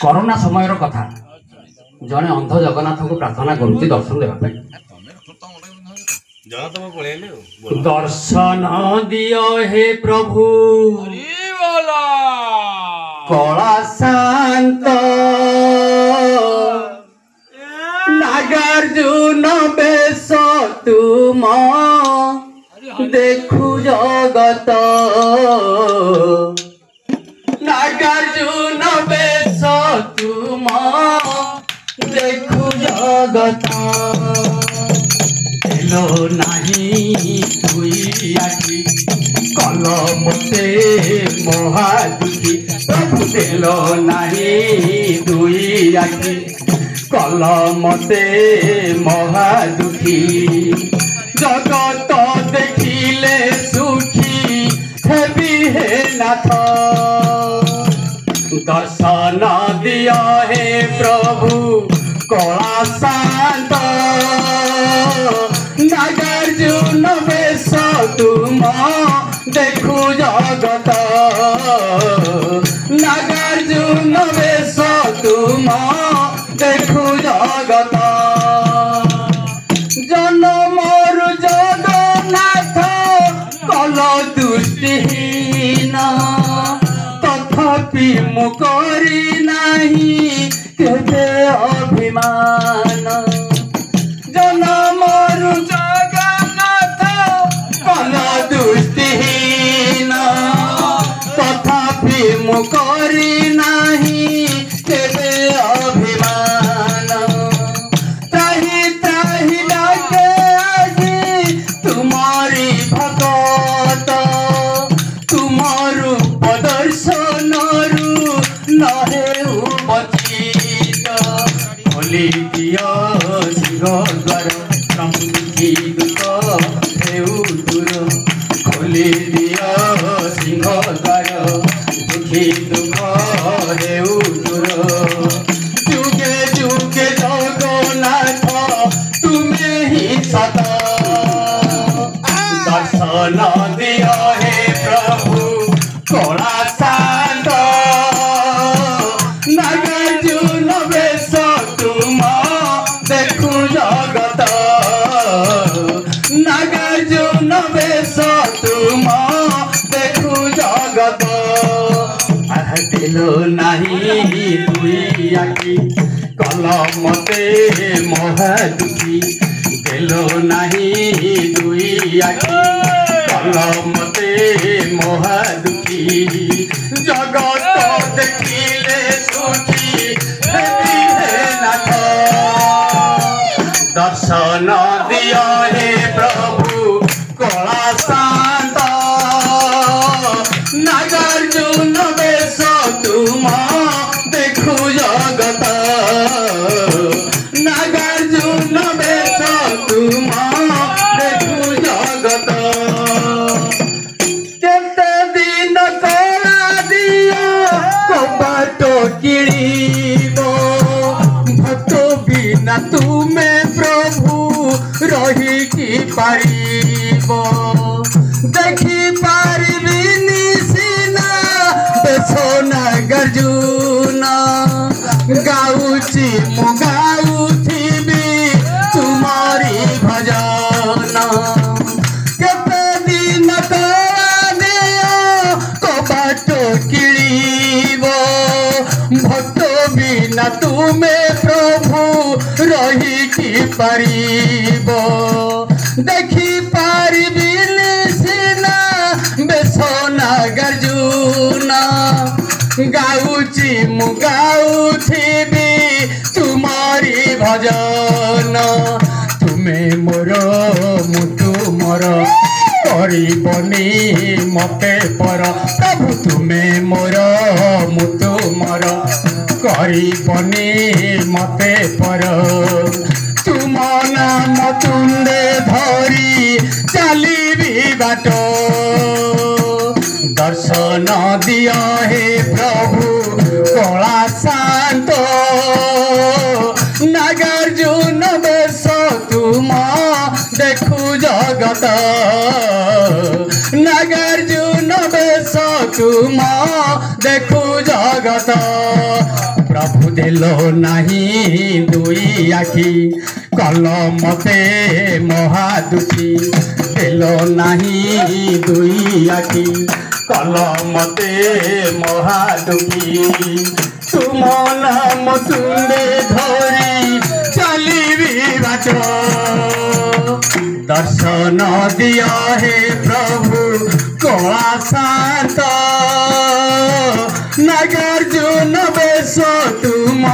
corona समय कथा जड़े अंध जगन्नाथ को प्रार्थना करुच्ची दर्शन देवाई दर्शन दियो हे प्रभु कला शांत नागार्जुन बेश तुम देखु जगत नागार्जुन बेश तुम देखु जगत लो नहीं दुई आखि कल मते महादुखी प्रभु देलो नहीं दुई आखि कल मते महादुखी जगत देखिले सुखी हेबी हे नाथ दर्शन दिया हे प्रभु कला शांत नागार्जुन बेश तुम देखु जगत नागार्जुन बेश तुम देखु जगत जन्मरु जगन्नाथ कल दृष्टिहीन तथापि मुकरी नहीं केबे अभिमान जन्मरु जगन्नाथ कल दृष्टिहीन तथापि मुकरी नहीं केबे अभिमान त्राहि त्राहि डाके आजी तुम्हारी भगत तुमरु प्रदर्शनरु नहे उपचित खोली दियो सिंहद्वार प्रभु दुखी दुख हेउ दूर खोली दियो सिंहद्वार दुखी दुख हेउ दूर जुगे जुगे जगन्नाथ तुम्हें ही सदा दर्शन दियो हे प्रभु कला शांत नागार्जुन बेश तुम देखु जगत नागार्जुन बेश तुम देखु जगत दिलो नहीं दुई आखि कल मते महादुखी दिलो नहीं दुई आखि कल मते महादुखी जगत देखिले सुखी हेबी हे नाथ दर्शन दियो हे प्रभु कला शांत नागार्जुन बेश तुम देखु जगत नागार्जुन बेश तुम देखु जगत केते दिन कला दियो कबाट किणीबो भक्त बिना तुमे प्रभु रही कि पारिबो देखि पारिबिनी सिना बेश नागार्जुन गाउची मु गाउथिबी तुमारी भजन केते दिन दियो कबाट किणीबो भक्त बिना तुमे प्रभु रही कि पारिबो देखि पारिबिनी सिना बेश नागार्जुन गाउची मु गाउथिबी तुमारी भजन तुमे मोर मु तुमर करिबनी मते पर प्रभु तुमे मोर मु तुमर करिबनी मते पर तुम नाम तुंदे धरी चलिबी बाट दर्शन दियो हे प्रभु कला शांत नागार्जुन बेश तुम देखु जगत नागार्जुन बेश तुम देखु जगत प्रभु ଦେଲ ନାହିଁ ଦୁଇ ଆଖି କଲ ମତେ ମହାଦୁଃଖୀ ଦେଲ ନାହିଁ ଦୁଇ ଆଖି କଲ ମତେ ମହାଦୁଃଖୀ ତୁମ ନାମ ତୁଣ୍ଡେ ଧରି ଚାଲିବି ବାଟ दर्शन दिया हे प्रभु कला शांत नागार्जुन बेश तुम